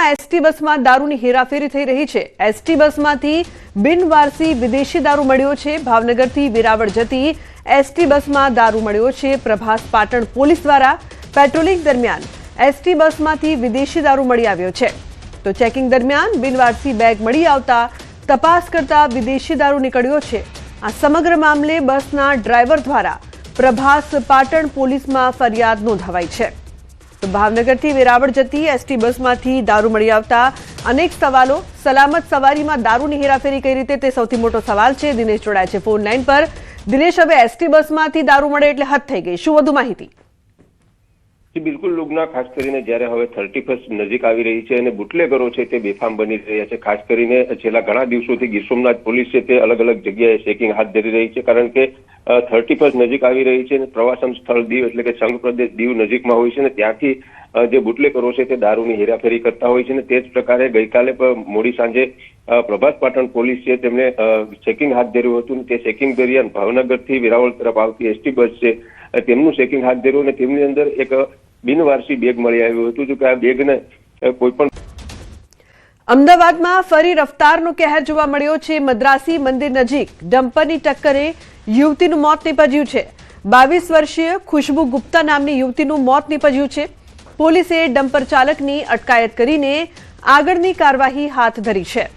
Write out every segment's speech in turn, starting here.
ST બસમાં દારૂની હેરાફેરી થઈ રહી છે। એસટી બસમાંથી બિનવારસી વિદેશી દારૂ મળ્યો છે। ભાવનગરથી વેરાવળ જતી એસટી બસમાં દારૂ મળ્યો છે। પ્રભાસ પાટણ પોલીસ દ્વારા પેટ્રોલિંગ દરમિયાન એસટી બસમાંથી વિદેશી દારૂ મળી આવ્યો છે। તો ચેકિંગ દરમિયાન બિનવારસી બેગ મળી આવતા તપાસ કરતા વિદેશી દારૂ નીકળ્યો છે। આ સમગ્ર મામલે બસના ડ્રાઈવર દ્વારા પ્રભાસ પાટણ પોલીસમાં ફરિયાદ નોંધાવાઈ છે। તો ભાવનગરથી વેરાવળ જતી એસટી બસમાંથી દારૂ મળી આવતા અનેક સવાલો। સલામત સવારીમાં દારૂની હેરાફેરી કઈ રીતે, તે સૌથી મોટો સવાલ છે। દિનેશ જોડાય છે ફોન લાઈન પર। દિનેશ, હવે એસટી બસમાંથી દારૂ મળે એટલે હદ થઈ ગઈ, શું વધુ માહિતી? બિલકુલ લુગના, ખાસ કરીને જ્યારે હવે 31 નજીક આવી રહી છે અને બુટલેગરો છે તે બેફામ બની રહ્યા છે। ખાસ કરીને છેલ્લા ઘણા દિવસોથી ગીર સોમનાથ પોલીસ છે તે અલગ અલગ જગ્યાએ ચેકિંગ હાથ ધરી રહી છે, કારણ કે 31 નજીક આવી રહી છે અને પ્રવાસન સ્થળ દીવ એટલે કે સંઘ પ્રદેશ દીવ નજીકમાં હોય છે ને ત્યાંથી જે બુટલેગરો છે તે દારૂની હેરાફેરી કરતા હોય છે ને તે જ પ્રકારે ગઈકાલે મોડી સાંજે પ્રભાસ પાટણ પોલીસ છે તેમણે ચેકિંગ હાથ ધર્યું હતું। તે ચેકિંગ દરમિયાન ભાવનગરથી વેરાવળ તરફ આવતી એસટી બસ છે તેમનું ચેકિંગ હાથ ધર્યું અને તેમની અંદર એક બિનવારસી બેગ મળી આવ્યું હતું। જો કે આ બેગને કોઈ પણ અમદાવાદમાં ફરી રફતારનો કહેર જોવા મળ્યો છે। મદ્રાસી મંદિર નજીક ડમ્પરની ટક્કરે યુવતીનું મોત નીપજ્યું છે। 22 વર્ષીય ખુશ્બુ ગુપ્તા નામની યુવતીનું મોત નીપજ્યું છે। પોલીસે ડમ્પર ચાલકની અટકાયત કરીને આગળની કાર્યવાહી હાથ ધરી છે।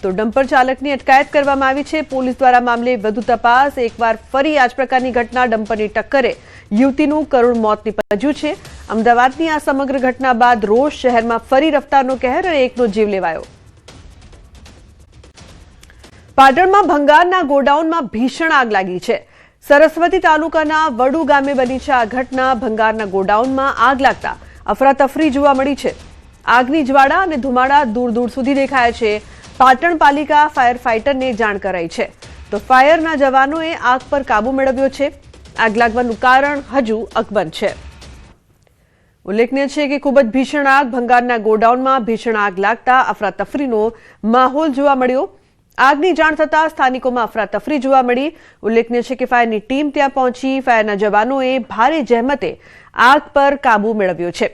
તો ડમ્પર ચાલકની અટકાયત કરવામાં આવી છે। પોલીસ દ્વારા મામલે વધુ તપાસ। એકવાર ફરી આ જ પ્રકારની ઘટના, ડમ્પરની ટક્કરે યુવતીનું કરુણ મોત નીપજ્યું છે। અમદાવાદની આ સમગ્ર ઘટના બાદ રોજ શહેરમાં ફરી રફતારનો કહેર અને એકનો જીવ લેવાયો। પાટણમાં ભંગારના ગોડાઉનમાં ભીષણ આગ લાગી છે। સરસ્વતી તાલુકાના વડુ ગામે બની છે આ ઘટના। ભંગારના ગોડાઉનમાં આગ લાગતા અફરાતફરી જોવા મળી છે। આગની જ્વાળા અને ધુમાડા દૂર દૂર સુધી દેખાય છે। પાટણ પાલિકા ફાયર ફાઇટરને જાણ કરાઈ છે, તો ફાયરના જવાનોએ આગ પર કાબુ મેળવ્યો છે। આગ લાગવાનું કારણ હજુ અકબંધ છે। ઉલ્લેખનીય છે કે ખૂબ જ ભીષણ આગ, ભંગારના ગોડાઉનમાં ભીષણ આગ લાગતા અફરાતફરીનો માહોલ જોવા મળ્યો। આગની જાણ થતાં સ્થાનિકોમાં અફરાતફરી જોવા મળી। ઉલ્લેખનીય છે કે ફાયરની ટીમ ત્યાં પહોંચી। ફાયરના જવાનોએ ભારે જહેમતે આગ પર કાબુ મેળવ્યો છે।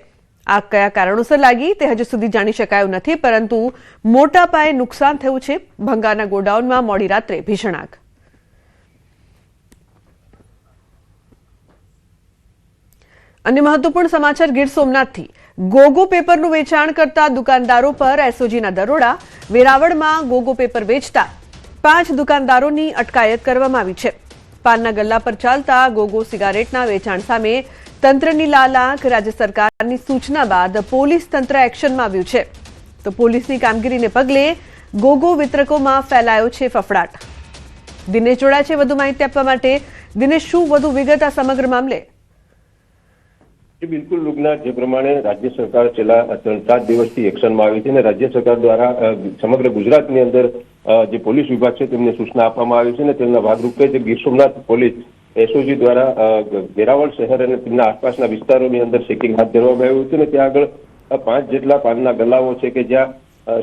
આગ કયા કારણોસર લાગી તે હજુ સુધી જાણી શકાયું નથી, પરંતુ મોટા પાયે નુકસાન થયું છે। ભંગારના ગોડાઉનમાં મોડી રાત્રે ભીષણ આગ। અન્ય મહત્વપૂર્ણ સમાચાર ગીર સોમનાથથી। ગોગો પેપરનું વેચાણ કરતા દુકાનદારો પર એસઓજીના દરોડા। વેરાવળમાં ગોગો પેપર વેચતા 5 દુકાનદારોની અટકાયત કરવામાં આવી છે। પાનના ગલ્લા પર ચાલતા ગોગો સિગારેટના વેચાણ સામે તંત્રની લાલ આંખ। રાજ્ય સરકારની સૂચના બાદ પોલીસ તંત્ર એક્શનમાં આવ્યું છે, તો પોલીસની કામગીરીને પગલે ગોગો વિતરકોમાં ફેલાયો છે ફફડાટ। દિનેશ જોડાય છે વધુ માહિતી આપવા માટે। દિનેશ, શું વધુ વિગત આ સમગ્ર મામલે? બિલકુલ લુગના, જે પ્રમાણે રાજ્ય સરકાર છેલ્લા 3-4 દિવસથી એક્શનમાં આવી છે અને રાજ્ય સરકાર દ્વારા સમગ્ર ગુજરાતની અંદર જે પોલીસ વિભાગ છે તેમને સૂચના આપવામાં આવી છે અને તેમના ભાગરૂપે જે ગીર સોમનાથ પોલીસ એસઓજી દ્વારા વેરાવળ શહેર અને તેમના આસપાસના વિસ્તારોની અંદર ચેકિંગ હાથ ધરવામાં આવ્યું હતું અને ત્યાં આગળ 5 જેટલા પાનના ગલ્લાઓ છે કે જ્યાં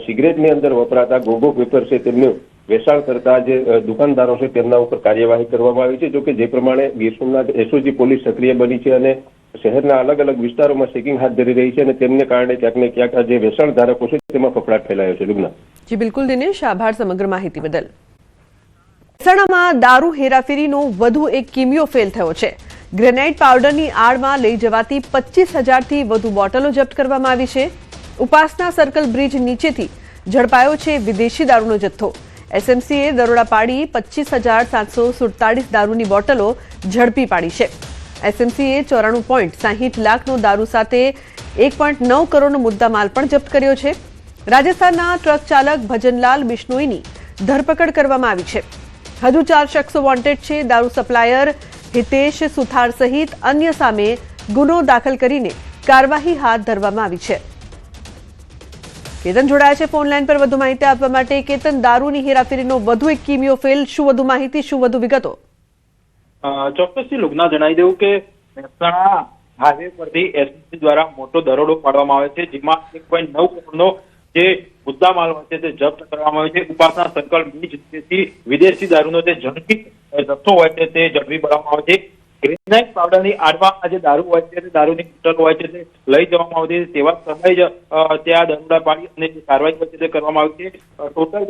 સિગરેટની અંદર વપરાતા ગોગો પેપર છે તેમનું વેચાણ કરતા જે દુકાનદારો છે તેમના ઉપર કાર્યવાહી કરવામાં આવી છે। જો કે જે પ્રમાણે ગીર સોમનાથ એસઓજી પોલીસ સક્રિય બની છે અને શહેરના અલગ અલગ વિસ્તારોમાં ચેકિંગ હાથ ધરી રહી છે અને તેમને કારણે ક્યાંક ને ક્યાંક જે વેચાણ ધારકો છે તેમાં ફફડાટ ફેલાયો છે। લુગના જી બિલકુલ દિનેશ, આભાર સમગ્ર માહિતી બદલ। મહેસાણામાં દારૂ હેરાફેરીનો વધુ એક કિમિયો ફેલ થયો છે। ગ્રેનાઇટ પાવડરની આડમાં લઈ જવાતી 25,000થી વધુ બોટલો જપ્ત કરવામાં આવી છે। ઉપાસના સર્કલ બ્રિજ નીચેથી ઝડપાયો છે વિદેશી દારૂનો જથ્થો। એસએમસીએ દરોડા પાડી 25,747 દારૂની બોટલો ઝડપી પાડી છે। એસએમસીએ 94.60 લાખનો દારૂ સાથે 1.9 કરોડનો મુદ્દામાલ પણ જપ્ત કર્યો છે। રાજસ્થાનના ટ્રક ચાલક ભજનલાલ બિશ્નોઈની ધરપકડ કરવામાં આવી છે। હજુ 4 શખ્સો વોન્ટેડ છે। દારૂ સપ્લાયર હિતેશ સુથાર સહિત અન્ય સામે ગુનો દાખલ કરીને કાર્યવાહી હાથ ધરવામાં આવી છે। કેતન જોડાયા છે ફોન લાઈન પર વધુ માહિતી આપવા માટે। કેતન, દારૂની હેરાફેરીનો વધુ એક કિમિયો ફેલ, શું વધુ માહિતી, શું વધુ વિગતો? ચોક્કસથી લુગના જણાવી દઉં કે મહેસાણા હાઈવે પરથી એસપી દ્વારા મોટો દરોડો પાડવામાં આવે છે, જેમાં 1.9 કરોડનો જે મુદ્દામાલ હોય છે તે જપ્ત કરવામાં આવે છે। ઉપાસના સર્કલ બ્રિજ નીચેથી વિદેશી દારૂનો જે ઝડપી જથ્થો હોય છે તે ઝડપી પાડવામાં આવે છે। ગ્રેનાઇટ પાવડરની આડમાં જે દારૂ હોય છે, દારૂની બોટલ હોય છે, તે લઈ જવામાં આવતી હતી. તેવા સમયે જ ત્યાં દરોડા પાડી અને જે કાર્યવાહી હોય છે તે કરવામાં આવી છે. ટોટલ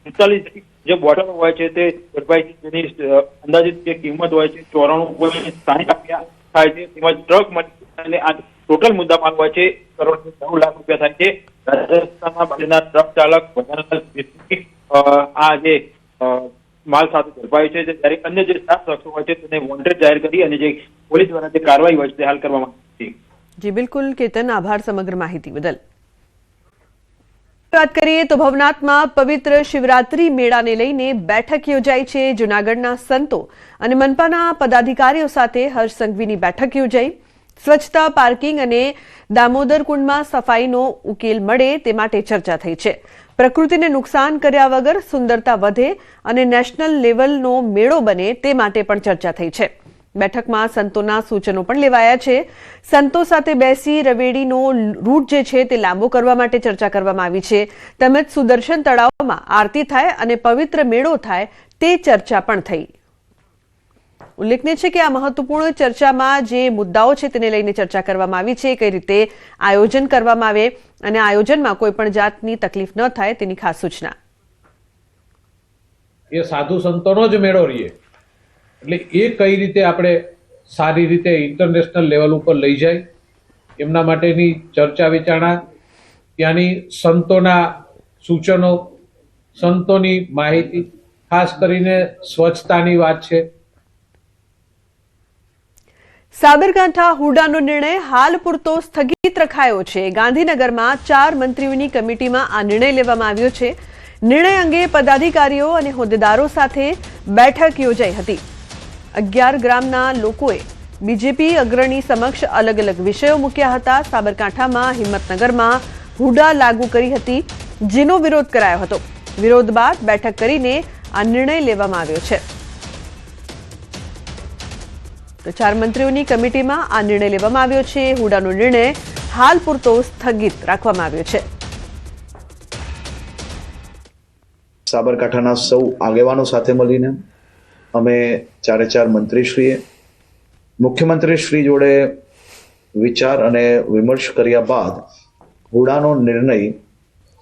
45 જે બોટલો હોય છે તે ઝડપાઈ છે, જેની અંદાજિત જે કિંમત હોય છે 94.60 રૂપિયા થાય છે. તેમજ ટ્રક મળી અને આ ટોટલ મુદ્દામાલ હોય છે 1.9 લાખ રૂપિયા થાય છે. રાજસ્થાનમાં બાજુના ટ્રક ચાલક ભજનલાલ આ જે માલ સાથે ઝડપાયું છે, જ્યારે અન્ય જે 7 શખ્સો હોય છે તેને વોન્ટેડ જાહેર કરી અને જે પોલીસ દ્વારા જે કાર્યવાહી હોય છે તે હાલ કરવામાં આવી છે. જી બિલકુલ કેતન, આભાર સમગ્ર માહિતી બદલ. વાત કરીએ તો ભવનાથમાં પવિત્ર શિવરાત્રી મેળાને લઈને બેઠક યોજાઈ છે. જૂનાગઢના સંતો અને મનપાના પદાધિકારીઓ સાથે હર્ષ સંઘવીની બેઠક યોજાઈ. સ્વચ્છતા, પાર્કિંગ અને દામોદર કુંડમાં સફાઈનો ઉકેલ મળે તે માટે ચર્ચા થઈ છે. પ્રકૃતિને નુકસાન કર્યા વગર સુંદરતા વધે અને નેશનલ લેવલનો મેળો બને તે માટે પણ ચર્ચા થઈ છે. બેઠકમાં સંતોના સૂચનો પણ લેવાયા છે. સંતો સાથે બેસી રવેડીનો રૂટ જે છે તે લાંબો કરવા માટે ચર્ચા કરવામાં આવી છે. તેમજ સુદર્શન તળાવમાં આરતી થાય અને પવિત્ર મેળો થાય તે ચર્ચા પણ થઈ. ઉલ્લેખનીય છે કે આ મહત્વપૂર્ણ ચર્ચામાં જે મુદ્દાઓ છે તેને લઈને ચર્ચા કરવામાં આવી છે. કઈ રીતે આયોજન કરવામાં આવે અને આયોજનમાં કોઈ પણ જાતની તકલીફ ન થાય તેની ખાસ સૂચના. એ સાધુ સંતોનો જ મેળો રહીએ એટલે એ કઈ રીતે આપણે સારી રીતે ઇન્ટરનેશનલ લેવલ ઉપર લઈ જાય એમના માટેની ચર્ચા વિચારણા, ત્યાંની સંતોના સૂચનો, સંતોની માહિતી, ખાસ કરીને સ્વચ્છતાની વાત છે. સાબરકાંઠા હુડાનો નિર્ણય હાલ પૂરતો સ્થગિત રખાયો છે. ગાંધીનગરમાં 4 મંત્રીઓની કમિટીમાં આ નિર્ણય લેવામાં આવ્યો છે. નિર્ણય અંગે પદાધિકારીઓ અને હોદ્દેદારો સાથે બેઠક યોજાઈ હતી. 11 ગ્રામના લોકોએ બીજેપી અગ્રણી સમક્ષ અલગ અલગ વિષયો મૂક્યા હતા. સાબરકાંઠામાં હિંમતનગરમાં હુડા લાગુ કરી હતી, જેનો વિરોધ કરાયો હતો. વિરોધ બાદ બેઠક કરીને આ નિર્ણય લેવામાં આવ્યો છે. તો 4 મંત્રીઓની કમિટીમાં આ નિર્ણય લેવામાં આવ્યો છે. હુડાનો નિર્ણય હાલ પૂરતો સ્થગિત રાખવામાં આવ્યો છે. સાબરકાંઠાના સૌ આગેવાનો સાથે મળીને અમે 4 મંત્રીશ્રીએ મુખ્યમંત્રીશ્રી જોડે વિચાર અને વિમર્શ કર્યા બાદ હુડાનો નિર્ણય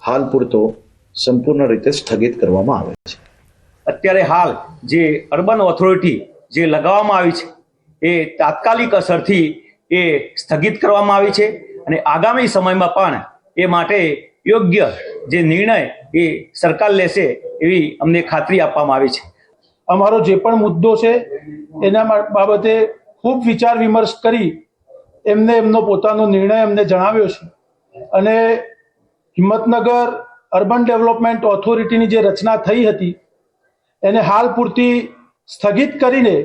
હાલ પૂરતો સંપૂર્ણ રીતે સ્થગિત કરવામાં આવે છે. અત્યારે હાલ જે અર્બન ઓથોરિટી જે લગાવવામાં આવી છે એ તાત્કાલિક અસરથી એ સ્થગિત કરવામાં આવી છે અને આગામી સમયમાં પણ એ માટે યોગ્ય જે નિર્ણય એ સરકાર લેશે એવી અમને ખાતરી આપવામાં આવી છે. અમારો જે પણ મુદ્દો છે એના બાબતે ખૂબ વિચાર વિમર્શ કરી એમનો પોતાનો નિર્ણય અમને જણાવ્યો છે અને હિંમતનગર અર્બન ડેવલપમેન્ટ ઓથોરિટીની જે રચના થઈ હતી એને હાલ પૂરતી સ્થગિત કરીને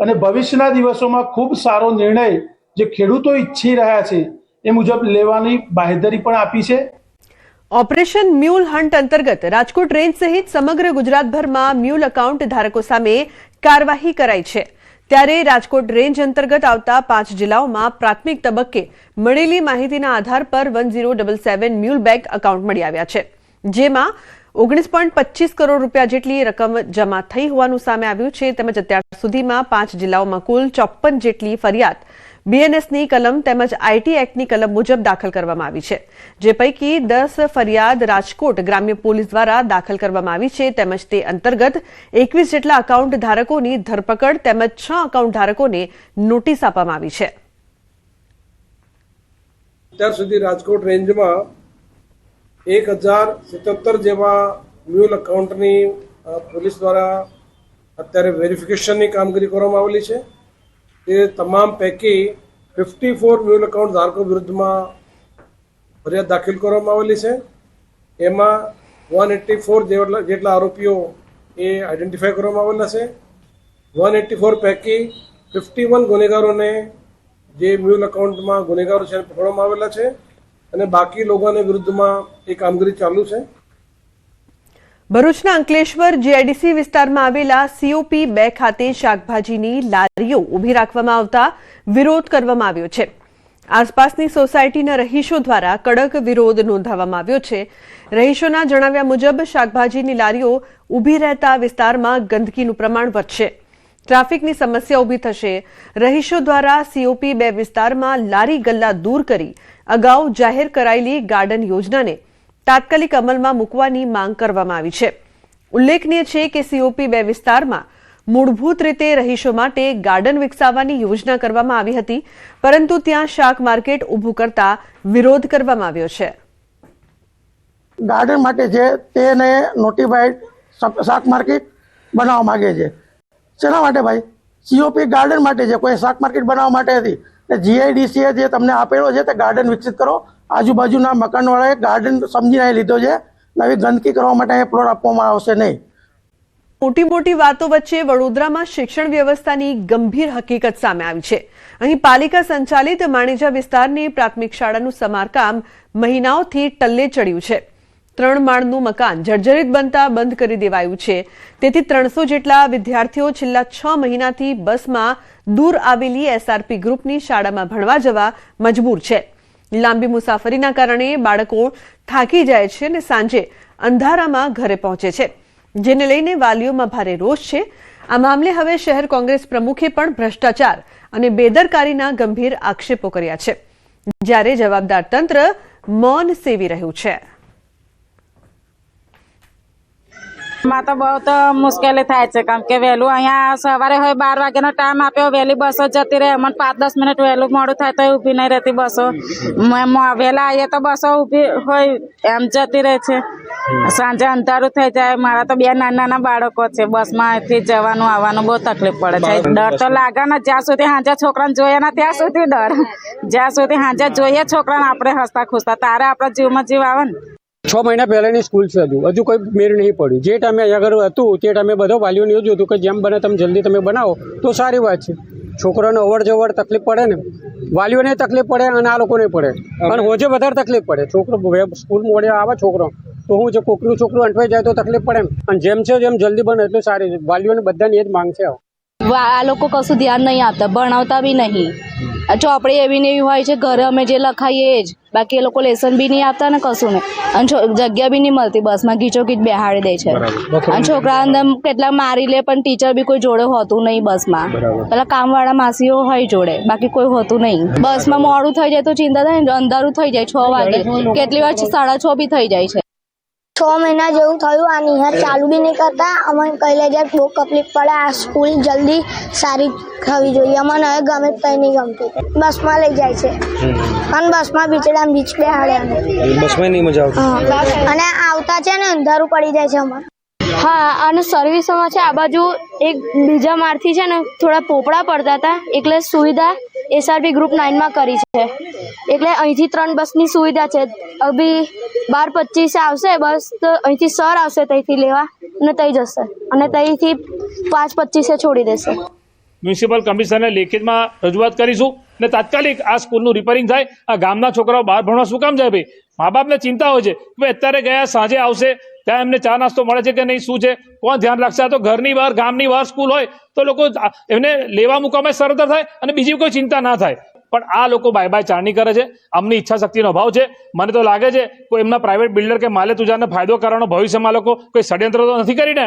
અને ભવિષ્યના દિવસોમાં ખૂબ સારો નિર્ણય જે ખેડૂતો ઈચ્છી રહ્યા છે એ મુજબ લેવાની બાંહેધરી પણ આપી છે. ઓપરેશન મ્યુલ હન્ટ અંતર્ગત રાજકોટ રેન્જ સહિત સમગ્ર ગુજરાતભરમાં મ્યુલ એકાઉન્ટ ધારકો સામે કાર્યવાહી કરાઈ છે. ત્યારે રાજકોટ રેન્જ અંતર્ગત આવતા 5 જિલ્લાઓમાં પ્રાથમિક તબક્કે મળેલી માહિતીના આધાર પર 1077 મ્યુલ બેંક એકાઉન્ટ મળી આવ્યા છે, જેમાં 19.25 કરોડ રૂપિયા જેટલી રકમ જમા થઈ હોવાનું સામે આવ્યું છે. તેમજ અત્યાર સુધીમાં 5 જિલ્લાઓમાં કુલ 54 જેટલી ફરિયાદ બીએનએસની કલમ તેમજ આઈટી એક્ટની કલમ મુજબ દાખલ કરવામાં આવી છે, જે પૈકી 10 ફરિયાદ રાજકોટ ગ્રામ્ય પોલીસ દ્વારા દાખલ કરવામાં આવી છે. તેમજ તે અંતર્ગત 21 જેટલા એકાઉન્ટ ધારકોની ધરપકડ તેમજ 6 એકાઉન્ટ ધારકોને નોટિસ આપવામાં આવી છે. અત્યાર સુધી રાજકોટ રેન્જમાં 1077 જેવા મ્યુલ એકાઉન્ટની પોલીસ દ્વારા અત્યારે વેરિફિકેશનની કામગીરી કરવામાં આવેલી છે. એ તમામ પૈકી 54 મ્યુલ એકાઉન્ટ ધારકો વિરુદ્ધમાં ફરિયાદ દાખલ કરવામાં આવેલી છે. એમાં 184 જેટલા આરોપીઓ એ આઈડેન્ટિફાઈ કરવામાં આવેલા છે. 184 પૈકી 51 ગુનેગારોને જે મ્યુલ એકાઉન્ટમાં ગુનેગારો છે પકડવામાં આવેલા છે અને બાકી લોકોને વિરુદ્ધમાં એ કામગીરી ચાલુ છે. ભરૂચના અંકલેશ્વર જીઆઈડીસી વિસ્તારમાં આવેલા COP 2 ખાતે શાકભાજીની લારીઓ ઊભી રાખવામાં આવતા વિરોધ કરવામાં આવ્યો છે. આસપાસની સોસાયટીના રહીશો દ્વારા કડક વિરોધ નોંધાવવામાં આવ્યો છે. રહીશોના જણાવ્યા મુજબ શાકભાજીની લારીઓ ઊભી રહેતા વિસ્તારમાં ગંદકીનું પ્રમાણ વધશે. ટ્રાફિકની સમસ્યા ઊભી થશે. રહીશો દ્વારા COP 2 વિસ્તારમાં લારી ગલ્લા દૂર કરી અગાઉ જાહેર કરાયેલી ગાર્ડન યોજનાને તાત્કાલિક અમલમાં મૂકવાની માંગ કરવામાં આવી છે. ઉલ્લેખનીય છે કે COP 2 વિસ્તારમાં મૂળભૂત રીતે રહીશો માટે ગાર્ડન વિકસાવવાની યોજના કરવામાં આવી હતી, પરંતુ ત્યાં શાક માર્કેટ ઊભું કરતા વિરોધ કરવામાં આવ્યો છે. ગાર્ડન માટે છે તેને નોટિફાઈડ શાક માર્કેટ બનાવવા માંગે છે. શેના માટે ભાઈ? COP ગાર્ડન માટે છે, કોઈ શાક માર્કેટ બનાવવા માટે નથી. GIDC જે તમને આપેલો છે તે ગાર્ડન વિકસિત કરો. આજુબાજુના મકાનવાળાએ ગાર્ડન સમજીને લીધો છે. નવી ગંદકી કરવા માટે અહીં પ્લોટ આપવામાં આવશે નહીં. મોટી મોટી વાતો વચ્ચે વડોદરામાં શિક્ષણ વ્યવસ્થાની ગંભીર હકીકત સામે આવી છે. અહીં પાલિકા સંચાલિત માણેજા વિસ્તારની પ્રાથમિક શાળાનું સમારકામ મહિનાઓથી ટલ્લે ચડ્યું છે. 3 માળનું મકાન જર્જરિત બનતા બંધ કરી દેવાયું છે. તેથી 300 જેટલા વિદ્યાર્થીઓ છેલ્લા 6 મહિનાથી બસમાં દૂર આવેલી SRP ગ્રુપની શાળામાં ભણવા જવા મજબૂર છે. લાંબી મુસાફરીના કારણે બાળકો થાકી જાય છે અને સાંજે અંધારામાં ઘરે પહોંચે છે, જેને લઈને વાલીઓમાં ભારે રોષ છે. આ મામલે હવે શહેર કોંગ્રેસ પ્રમુખે પણ ભ્રષ્ટાચાર અને બેદરકારીના ગંભીર આક્ષેપો કર્યા છે, જ્યારે જવાબદાર તંત્ર મૌન સેવી રહ્યું છે. માં તો બહુ મુશ્કેલી થાય છે, કારણ કે વહેલું અહીંયા સવારે હોય 12 વાગ્યાનો ટાઈમ આપ્યો, વહેલી બસો જતી રહે. અમને 5-10 મિનિટ વહેલું મોડું થાય તો ઊભી નહીં રહેતી બસો. વહેલા આવીએ તો બસો ઊભી હોય એમ જતી રહે છે. સાંજે અંધારું થઈ જાય. મારા તો 2 નાના બાળકો છે. બસમાં અહીંથી જવાનું આવવાનું બહુ તકલીફ પડે છે. ડર તો લાગે ને, જ્યાં સુધી સાંજે છોકરાને જોઈએ ને ત્યાં સુધી ડર. જ્યાં સુધી સાંજે જોઈએ છોકરાને આપણે હસતા ખુશતા, તારે આપણા જીવમાં જીવ આવે ને. 6 મહિના પહેલાની સ્કૂલ છે, હજુ કોઈ મેળ નહીં પડ્યું. જે ટાઈમે આગળ હતું તે ટાઈમે બધો વાલીઓને એવું જ હતું કે જેમ બને તેમ જલ્દી તમે બનાવો તો સારી વાત છે. છોકરાને અવર જવર તકલીફ પડે ને, વાલીઓને તકલીફ પડે અને આ લોકોને પડે, અને હોજે વધારે તકલીફ પડે. છોકરો સ્કૂલ મોડે આવે છોકરો તો હું જે કોકનું છોકરું અંટવાઈ જાય તો તકલીફ પડે, અને જેમ છે જેમ જલ્દી બને એટલું સારી છે. વાલીઓને બધાની એ જ માંગ છે. આ લોકો કશું ધ્યાન નહીં આપતા, ભણાવતા બી નહીં. ચોપડી એવી ને એવી હોય છે, ઘરે અમે જે લખાઈએ એ જ, બાકી એ લોકો લેસન બી નહીં આપતા ને કશું નહીં. અને જગ્યા બી નહીં મળતી, બસમાં ગીચોગીચ બેહાડી દે છે. અને છોકરા અંદર કેટલાક મારી લે, પણ ટીચર બી કોઈ જોડે હોતું નહીં બસમાં. પેલા કામવાળા માસીઓ હોય જોડે, બાકી કોઈ હોતું નહીં. બસમાં મોડું થઈ જાય તો ચિંતા થાય ને, અંધારું થઈ જાય 6 વાગે, કેટલી વાર 6:30 બી થઈ જાય છે. 6 મહિના જેવું થયું, આ નિહાર ચાલુ બી નહીં કરતા. અમને કહી લે જાય બહુ તકલીફ પડે. આ સ્કૂલ જલ્દી સારી થવી જોઈએ. અમને હવે ગમે કંઈ નહીં ગમતું. બસમાં લઈ જાય છે અને બસમાં બીચડા બીચ બેહાડે. બસમાં નહીં મજા આવતી, અને આવતા છે ને અંધારું પડી જાય છે અમારે. હા, અને સર્વિસોમાં છે આ બાજુ એક બીજા માળથી છે ને થોડા પોપડા પડતા હતા, એટલે સુવિધા SRP ગ્રુપ 9માં કરી છે. એટલે અહીંથી 3 બસની સુવિધા છે. અભી 12:25 આવશે બસ, તો અહીંથી સર આવશે ત્યાંથી લેવા અને ત્યાં જશે, અને ત્યાંથી 5:25 છોડી દેશે. મ્યુનિસિપલ કમિશનરને લેખિતમાં રજૂઆત કરીશું ને તાત્કાલિક આ સ્કૂલનું રિપેરિંગ થાય. આ ગામના છોકરાઓ બહાર ભણવા શું કામ જાય ભાઈ? મા બાપને ચિંતા હોય છે કે અત્યારે ગયા સાંજે આવશે, ત્યાં એમને ચા નાસ્તો મળે છે કે નહીં, શું છે, કોણ ધ્યાન રાખશે? આ તો ઘરની બહાર ગામની બહાર સ્કૂલ હોય તો લોકો એમને લેવા મૂકવામાં સરળતા થાય અને બીજી કોઈ ચિંતા ના થાય. પણ આ લોકો બાય બાય ચારણી કરે છે. આમની ઈચ્છા શક્તિનો અભાવ છે. મને તો લાગે છે કોઈ એમના પ્રાઇવેટ બિલ્ડર કે માલે તુજારને ફાયદો કરવાનો ભવિષ્યમાં લોકો કોઈ ષડયંત્ર તો નથી કરીને.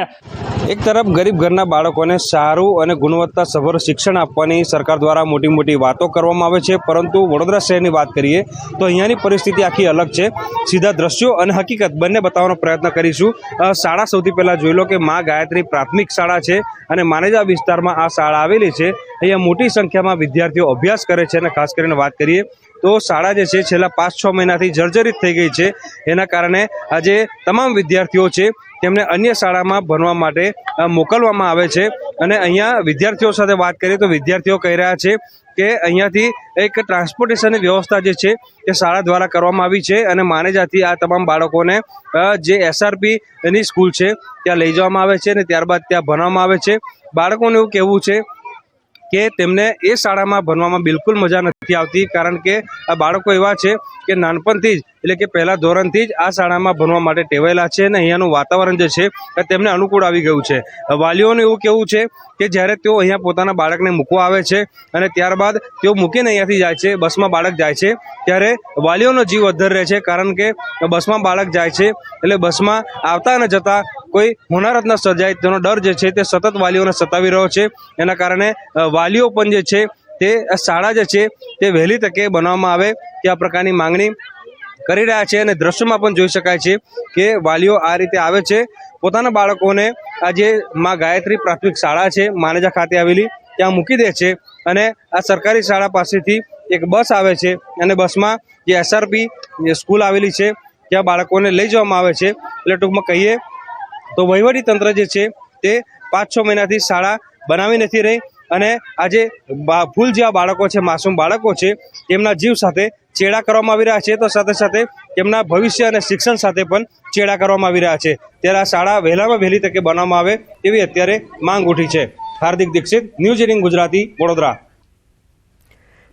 એક તરફ ગરીબ ઘરના બાળકોને સારું અને ગુણવત્તાસભર શિક્ષણ આપવાની સરકાર દ્વારા મોટી મોટી વાતો કરવામાં આવે છે, પરંતુ વડોદરા શહેરની વાત કરીએ તો અહીંયાની પરિસ્થિતિ આખી અલગ છે. સીધા દ્રશ્યો અને હકીકત બંને બતાવવાનો પ્રયત્ન કરીશું. શાળા સૌથી પહેલાં જોઈ લો કે મા ગાયત્રી પ્રાથમિક શાળા છે અને માનેજા વિસ્તારમાં આ શાળા આવેલી છે. અહીંયા મોટી સંખ્યામાં વિદ્યાર્થીઓ અભ્યાસ કરે છે, અને ખાસ કરીને વાત કરીએ તો શાળા જે છે છેલ્લા 5-6 મહિનાથી જર્જરિત થઈ ગઈ છે. એના કારણે આજે તમામ વિદ્યાર્થીઓ છે તેમને અન્ય શાળામાં ભણવા માટે મોકલવામાં આવે છે. અને અહીંયા વિદ્યાર્થીઓ સાથે વાત કરીએ તો વિદ્યાર્થીઓ કહી રહ્યા છે કે અહીંયાથી એક ટ્રાન્સપોર્ટેશનની વ્યવસ્થા જે છે એ શાળા દ્વારા કરવામાં આવી છે, અને માનેજાથી આ તમામ બાળકોને જે SRPની સ્કૂલ છે ત્યાં લઈ જવામાં આવે છે અને ત્યારબાદ ત્યાં ભણવામાં આવે છે. બાળકોને એવું કહેવું છે કે તેમને એ શાળામાં ભણવામાં બિલકુલ મજા નથી આવતી, કારણ કે આ બાળકો એવા છે કે નાનપણથી જ એટલે કે પહેલા ધોરણથી જ આ શાળામાં ભણવા માટે ટેવાયેલા છે, અને અહીંયાનું વાતાવરણ જે છે એ તેમને અનુકૂળ આવી ગયું છે. વાલીઓનું એવું કહેવું છે કે જ્યારે તેઓ અહીંયા પોતાના બાળકને મૂકવા આવે છે અને ત્યારબાદ તેઓ મૂકીને અહીંયાથી જાય છે, બસમાં બાળક જાય છે, ત્યારે વાલીઓનો જીવ અદ્ધર રહે છે, કારણ કે બસમાં બાળક જાય છે એટલે બસમાં આવતા અને જતા કોઈ હોનારત ન સર્જાય તેનો ડર જે છે તે સતત વાલીઓને સતાવી રહ્યો છે. એના કારણે વાલીઓ પણ જે છે તે શાળા જે છે તે વહેલી તકે બનાવવામાં આવે તે આ પ્રકારની માંગણી કરી રહ્યા છે. અને દ્રશ્યમાં પણ જોઈ શકાય છે કે વાલીઓ આ રીતે આવે છે, પોતાના બાળકોને આ જે માં ગાયત્રી પ્રાથમિક શાળા છે માનેજા ખાતે આવેલી ત્યાં મૂકી દે છે. અને આ સરકારી શાળા પાસેથી એક બસ આવે છે અને બસમાં જે SRP જે સ્કૂલ આવેલી છે ત્યાં બાળકોને લઈ જવામાં આવે છે. એટલે ટૂંકમાં કહીએ તો વહીવટી તંત્ર જે છે તે 5-6 મહિનાથી શાળા બનાવી નથી રહી અને આજે ફૂલ જેવા બાળકો છે, માસૂમ બાળકો છે, તેમના જીવ સાથે ચેડા કરવામાં આવી રહ્યા છે. તો સાથે સાથે તેમના ભવિષ્ય અને શિક્ષણ સાથે પણ ચેડા કરવામાં આવી રહ્યા છે. ત્યારે આ શાળા વહેલામાં વહેલી તકે બનાવવામાં આવે તેવી અત્યારે માંગ ઉઠી છે. હાર્દિક દીક્ષિત, ન્યૂઝ 18 ગુજરાતી, વડોદરા.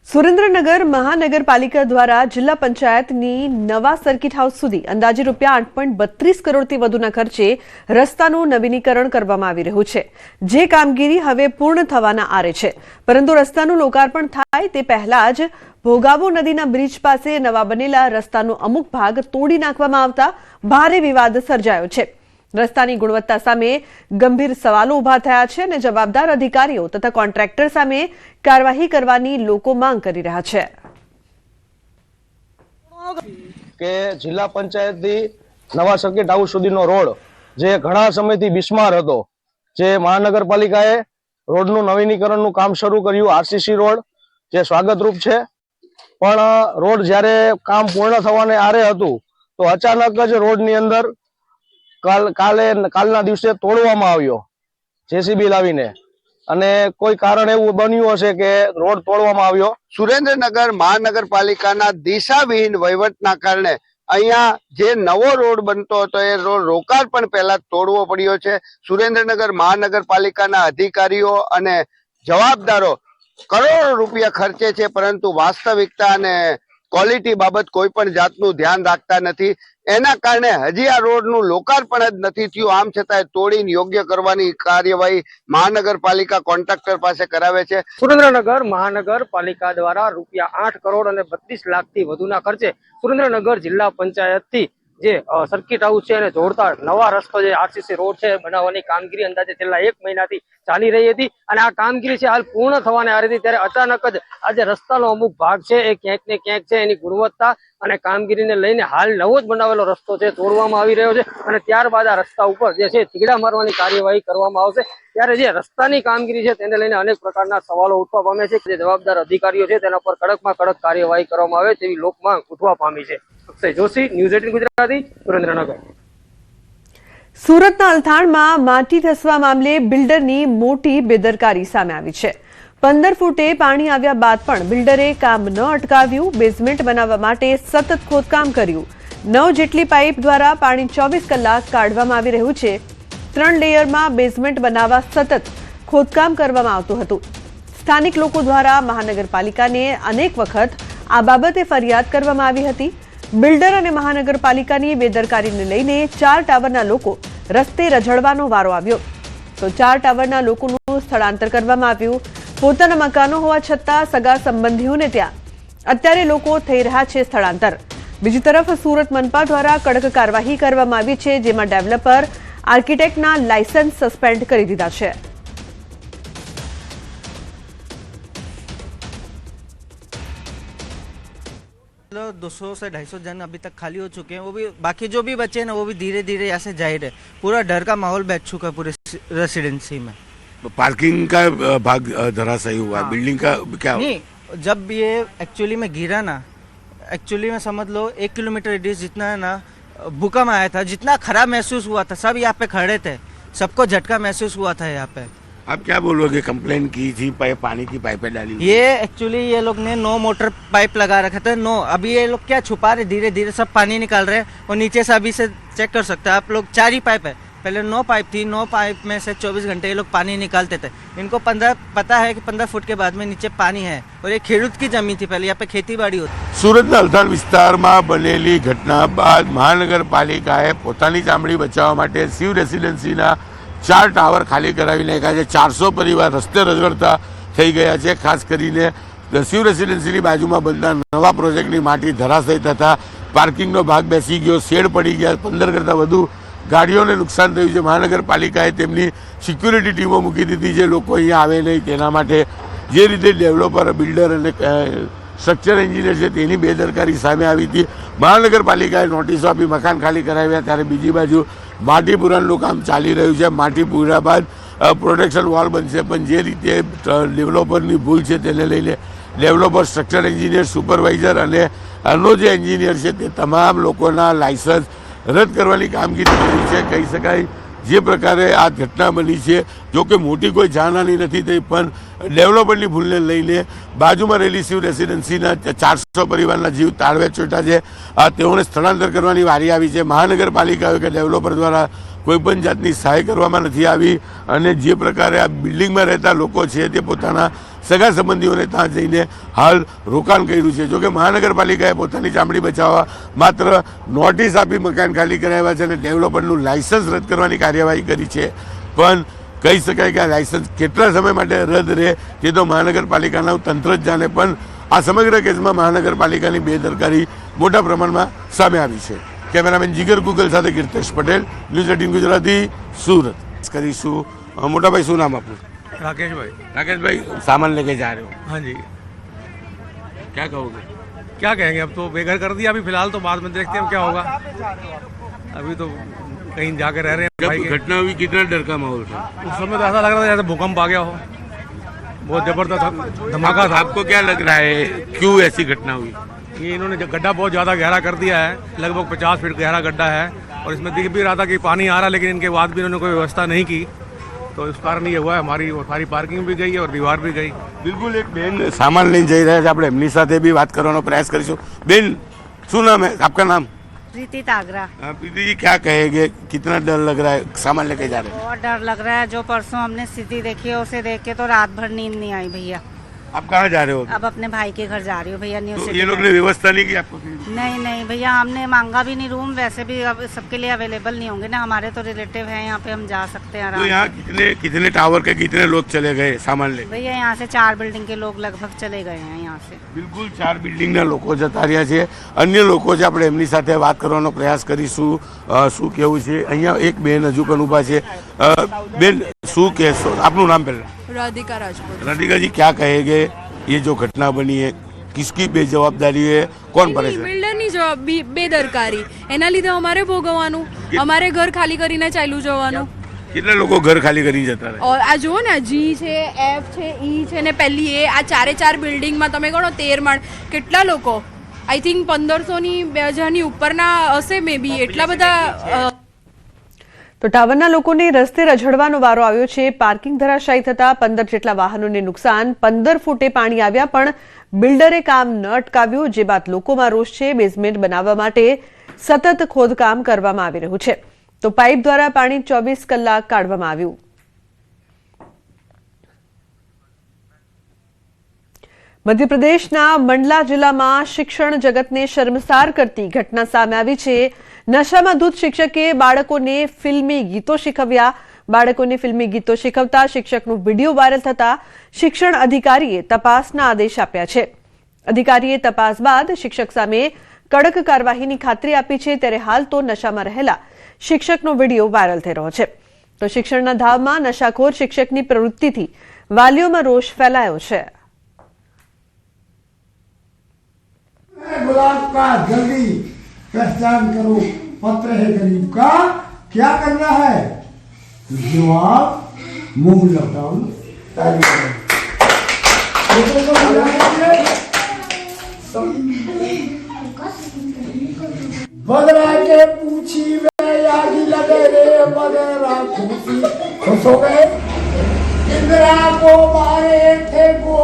સુરેન્દ્રનગર મહાનગરપાલિકા દ્વારા જિલ્લા પંચાયતની નવા સર્કિટ હાઉસ સુધી અંદાજે ₹8.32 કરોડથી વધુના ખર્ચે રસ્તાનું નવીનીકરણ કરવામાં આવી રહ્યું છે, જે કામગીરી હવે પૂર્ણ થવાના આરે છે. પરંતુ રસ્તાનું લોકાર્પણ થાય તે પહેલા જ ભોગાવો નદીના બ્રિજ પાસે નવા બનેલા રસ્તાનો અમુક ભાગ તોડી નાખવામાં આવતા ભારે વિવાદ સર્જાયો છે. રસ્તાની ગુણવત્તા સામે ગંભીર સવાલો ઉભા થયા છે અને જવાબદાર અધિકારીઓ તથા કોન્ટ્રાક્ટર સામે કાર્યવાહી કરવાની લોકો માંગ કરી રહ્યા છે. કે જિલ્લા પંચાયતથી નવા સર્કિટ હાઉસ સુધીનો રોડ જે ઘણા સમયથી બિસ્માર હતો, જે મહાનગરપાલિકાએ રોડનું નવીનીકરણનું કામ શરૂ કર્યું, RCC રોડ જે સ્વાગતરૂપ છે, પણ રોડ જ્યારે કામ પૂર્ણ થવાને આરે હતું તો અચાનક જ રોડની અંદર કાલના દિવસે તોડવામાં આવ્યો JCB લાવીને, અને કોઈ કારણ એવું બન્યું હશે કે રોડ તોડવામાં આવ્યો. સુરેન્દ્રનગર મહાનગરપાલિકાના દિશાવિહીન વહીવટના કારણે અહીંયા જે નવો રોડ બનતો હતો એ રોડ લોકાર્પણ પહેલા તોડવો પડ્યો છે. સુરેન્દ્રનગર મહાનગરપાલિકાના અધિકારીઓ અને જવાબદારો કરોડો રૂપિયા ખર્ચે છે, પરંતુ વાસ્તવિકતા અને ક્વોલિટી બાબત કોઈ પણ જાતનું ધ્યાન રાખતા નથી. એના કારણે હજી આ રોડનું લોકાર્પણ જ નથી થયું. આમ છતાં તોડીને યોગ્ય કરવાની કાર્યવાહી મહાનગરપાલિકા કોન્ટ્રાક્ટર પાસે કરાવે છે. સુરેન્દ્રનગર મહાનગરપાલિકા દ્વારા ₹8 કરોડ અને 32 લાખથી વધુના ખર્ચે સુરેન્દ્રનગર જિલ્લા પંચાયતથી જે સર્કિટ હાઉસ છે એને જોડતા નવા રસ્તો જે RCC રોડ છે બનાવવાની કામગીરી અંદાજે છેલ્લા 1 મહિનાથી ચાલી રહી હતી, અને આ કામગીરી છે હાલ પૂર્ણ થવાને આ હતી. ત્યારે અચાનક જ આજે રસ્તાનો અમુક ભાગ છે એ ક્યાંક ને ક્યાંક છે એની ગુણવત્તા અને કામગીરીને લઈને હાલ નવો જ બનાવેલો રસ્તો છે તોડવામાં આવી રહ્યો છે, અને ત્યારબાદ આ રસ્તા ઉપર જે છે થીગડા મારવાની કાર્યવાહી કરવામાં આવશે. ત્યારે જે રસ્તાની કામગીરી છે તેને લઈને અનેક પ્રકારના સવાલો ઉઠવા પામે છે. જે જવાબદાર અધિકારીઓ છે તેના પર કડકમાં કડક કાર્યવાહી કરવામાં આવે તેવી લોકમાંગ ઉઠવા પામી છે. અક્ષય જોશી, ન્યૂઝ 18 ગુજરાતી, સુરેન્દ્રનગર. સુરતના અલથાણમાં માટી ધસવા મામલે બિલ્ડરની મોટી બેદરકારી સામે આવી છે. 15 ફૂટે પાણી આવ્યા બાદ પણ બિલ્ડરે કામ ન અટકાવ્યું. બેઝમેન્ટ બનાવવા માટે સતત ખોદકામ કર્યું. 9 જેટલી પાઇપ દ્વારા પાણી 24 કલાક કાઢવામાં આવી રહ્યું છે. 3 લેયરમાં બેઝમેન્ટ બનાવવા સતત ખોદકામ કરવામાં આવતું હતું. સ્થાનિક લોકો દ્વારા મહાનગરપાલિકાને અનેક વખત આ બાબતે ફરિયાદ કરવામાં આવી હતી. બિલ્ડર અને મહાનગરપાલિકાની બેદરકારીને લઈને 4 ટાવરના લોકો રસ્તે રઝળવાનો વારો આવ્યો. તો 4 ટાવરના લોકોનું સ્થળાંતર કરવામાં આવ્યું. પોતાના મકાનો હોવા છતાં સગા સંબંધીઓને ત્યાં અત્યારે લોકો થઈ રહ્યા છે સ્થળાંતર. બીજી તરફ સુરત મનપા દ્વારા કડક કાર્યવાહી કરવામાં આવી છે, જેમાં ડેવલપર આર્કિટેક્ટના લાયસન્સ સસ્પેન્ડ કરી દીધા છે. मतलब 200 से 250 जन अभी तक खाली हो चुके हैं. वो भी बाकी जो भी बचे हैं ना वो भी धीरे धीरे यहाँ से जाहिर है. पूरा डर का माहौल बैठ चुका है पूरे रेसिडेंसी में. पार्किंग का भाग धराशायी हुआ, हाँ. बिल्डिंग का क्या नहीं, जब ये एक्चुअली में गिरा ना, एक्चुअली में समझ लो 1 किलोमीटर रेडियस जितना है ना भूकंप आया था, जितना खराब महसूस हुआ था, सब यहाँ पे खड़े थे, सबको झटका महसूस हुआ था यहाँ पे. आप क्या बोलोगे? कंप्लेन की थी, पानी की पाइपें डाली, ये एक्चुअली ये लोग ने 9 मोटर पाइप लगा रखा था. 9 अभी ये लोग क्या छुपा रहे, धीरे धीरे सब पानी निकाल रहे हैं. और नीचे से अभी से चेक कर सकते हैं आप लोग. 4 ही पाइप है, पहले 9 पाइप थी. 9 पाइप में से 24 घंटे ये लोग पानी निकालते थे. इनको 15 पता है कि 15 फुट के बाद में नीचे पानी है. और ये खेडूत की जमीन थी, पहले यहाँ पे खेती बाड़ी होती. સુરતના અલથાણ વિસ્તારમાં બનેલી ઘટના બાદ મહાનગરપાલિકાએ પોતાની ચામડી બચાવવા માટે શિવ રેસિડેન્સીના 4 ટાવર ખાલી કરાવી નાખ્યા છે. 400 પરિવાર રસ્તે રઝળતા થઈ ગયા છે. ખાસ કરીને શિવ રેસિડેન્સીની બાજુમાં બનતા નવા પ્રોજેક્ટની માટી ધરાશયી થતા પાર્કિંગનો ભાગ બેસી ગયો, શેડ પડી ગયા, 15 કરતાં વધુ ગાડીઓને નુકસાન થયું છે. મહાનગરપાલિકાએ તેમની સિક્યુરિટી ટીમો મૂકી દીધી છે લોકો અહીંયા આવે નહીં તેના માટે. જે રીતે ડેવલપર, બિલ્ડર અને સ્ટ્રક્ચર એન્જિનિયર છે તેની બેદરકારી સામે આવી હતી. મહાનગરપાલિકાએ નોટિસો આપી મકાન ખાલી કરાવ્યા, ત્યારે બીજી બાજુ માટી પૂરવાનું કામ ચાલી રહ્યું છે. માટી પૂર્યા બાદ પ્રોટેક્શન વોલ બનશે, પણ જે રીતે ડેવલપરની ભૂલ છે તેને લઈને ડેવલપર, સ્ટ્રક્ચર એન્જિનિયર, સુપરવાઇઝર અને અન્ય જે એન્જિનિયર છે તે તમામ લોકોના લાયસન્સ રદ કરવાની કામગીરી કરી છે. કહી શકાય જે પ્રકારે આ ઘટના બની છે, જો કે મોટી કોઈ જાનહાની નથી થઈ, પણ ડેવલપરની ભૂલને લઈને બાજુમાં રહેલી શિવ રેસિડેન્સીના 400 પરિવારના જીવ તાળવે ચોંટ્યા છે. તેઓને સ્થળાંતર કરવાની વારી આવી છે. મહાનગરપાલિકા કે ડેવલપર દ્વારા કોઈપણ જાતની સહાય કરવામાં નથી આવી, અને જે પ્રકારે આ બિલ્ડિંગમાં રહેતા લોકો છે તે પોતાના સગા સંબંધીઓને ત્યાં જઈને હાલ રોકાણ કર્યું છે. જોકે મહાનગરપાલિકાએ પોતાની ચામડી બચાવવા માત્ર નોટિસ આપી મકાન ખાલી કરાવ્યા છે અને ડેવલપરનું લાયસન્સ રદ કરવાની કાર્યવાહી કરી છે, પણ કહી શકાય કે આ લાયસન્સ કેટલા સમય માટે રદ રહે તે તો મહાનગરપાલિકાના તંત્ર જ જાણે. પણ આ સમગ્ર કેસમાં મહાનગરપાલિકાની બેદરકારી મોટા પ્રમાણમાં સામે આવી છે. કેમેરામેન જીગર ગુગલ સાથે કીર્તેશ પટેલ, ન્યૂઝ 18 ગુજરાતી, સુરત. કરીશું. મોટાભાઈ, શું નામ આપનું? राकेश भाई. राकेश भाई, सामान लेके जा रहे हो? हाँ जी. क्या कहोगे? क्या कहेंगे, अब तो बेघर कर दिया. अभी फिलहाल तो बाद में देखते हैं क्या होगा. अभी तो कहीं जाके रह रहे हैं. जब घटना हुई कितना डर का माहौल था? उस समय तो ऐसा लग रहा था जैसे भूकंप आ गया हो. बहुत जबरदस्त धमाका था. आपको क्या लग रहा है क्यों ऐसी घटना हुई? ये इन्होंने गड्ढा बहुत ज़्यादा गहरा कर दिया है, लगभग 50 फीट गहरा गड्ढा है, और इसमें दिख भी रहा था कि पानी आ रहा, लेकिन इनके बाद भी इन्होंने कोई व्यवस्था नहीं की, तो इस कारण ये हुआ है. हमारी सारी पार्किंग भी गई है और दीवार भी गई. બિલકુલ. એક બેન સામાન લઈને જઈ રહ્યા છે, આપણે એમની સાથે બી વાત કરવાનો પ્રયાસ કરીશું. બેન, શું નામ है आपका? नाम? प्रीति तागरा. प्रीति जी, क्या कहेंगे, कितना डर लग रहा है सामान लेके जा रहे हैं? बहुत डर लग रहा है. जो परसों हमने स्थिति देखी है उसे देख के तो रात भर नींद नहीं आई भैया. आप कहाँ जा रहे हो? अब अपने भाई के घर जा रही हूँ भैया. न्यू तो सिटी ये लोग में. ने व्यवस्था नहीं की आपको? नहीं नहीं भैया, हमने मांगा भी नहीं रूम. वैसे भी अब सबके लिए अवेलेबल नहीं होंगे ना. हमारे तो रिलेटिव हैं यहाँ पे, हम जा सकते हैं तो आराम यहाँ कितने टावर के कितने लोग चले गए सामान से. लेके? भैया यहाँ से 4 बिल्डिंग के लोग लगभग चले गए हैं यहाँ से. બિલકુલ 4 બિલ્ડિંગના લોકો જતા રહ્યા છે. અન્ય લોકો છે, આપણે એમની સાથે વાત કરવાનો પ્રયાસ કરીશું. શું કહેવું છે? અહીંયા એક બેન હજુ પણ ઊભા છે. બેન, શું કહેશો? આપનું નામ પહેલા? राधिका राजपूत. राधिका जी, क्या कहेंगे, ये जो घटना बनी है किसकी बेजवाबदारी है, कोण परेशान? બિલ્ડરની જવાબ બેદરકારી. એના લીધે અમારે ભોગવવાનું, અમારે ઘર ખાલી કરીને ચાલ્યું જવાનું. કેટલા લોકો ઘર ખાલી કરી જતા રહે? આ જુઓ ને, જી છે, એફ છે, ઈ છે ને પહેલી એ, આ 4 બિલ્ડિંગમાં તમે ગણો 13 માળ. કેટલા લોકો? આઈ થિંક 1500ની 2000ની ઉપરના હશે મે બી. એટલા બધા. તો ટાવરના લોકોને રસ્તે રઝળવાનો વારો આવ્યો છે. પાર્કિંગ ધરાશાયી થતા 15 જેટલા વાહનોને નુકસાન. 15 ફૂટે પાણી આવ્યા પણ બિલ્ડરે કામ ન અટકાવ્યું, જે બાદ લોકોમાં રોષ છે. બેઝમેન્ટ બનાવવા માટે સતત ખોદકામ કરવામાં આવી રહ્યું છે, તો પાઇપ દ્વારા પાણી 24 કલાક કાઢવામાં આવ્યું. મધ્યપ્રદેશના મંડલા જિલ્લામાં શિક્ષણ જગતને શર્મસાર કરતી ઘટના સામે આવી છે. નશામાં ધૂત શિક્ષકે બાળકોને ફિલ્મી ગીતો શીખવ્યા. બાળકોને ફિલ્મી ગીતો શીખવતા શિક્ષકનો વિડીયો વાયરલ થતા શિક્ષણ અધિકારીએ તપાસના આદેશ આપ્યા છે. અધિકારીએ તપાસ બાદ શિક્ષક સામે કડક કાર્યવાહીની ખાતરી આપી છે. ત્યારે હાલ તો નશામાં રહેલા શિક્ષકનો વિડીયો વાયરલ થઈ રહ્યો છે. તો શિક્ષણના ધામમાં નશાખોર શિક્ષકની પ્રવૃત્તિથી વાલીઓમાં રોષ ફેલાયો છે. गुलाब का जल्दी पहचान करो, पत्र है गरीब का, क्या करना है? जवाब मुंह लौटाओ. बदरा के पूछी में आगी लगे रे बगैरा खुशी खुश हो गए. इंदिरा को मारे थे वो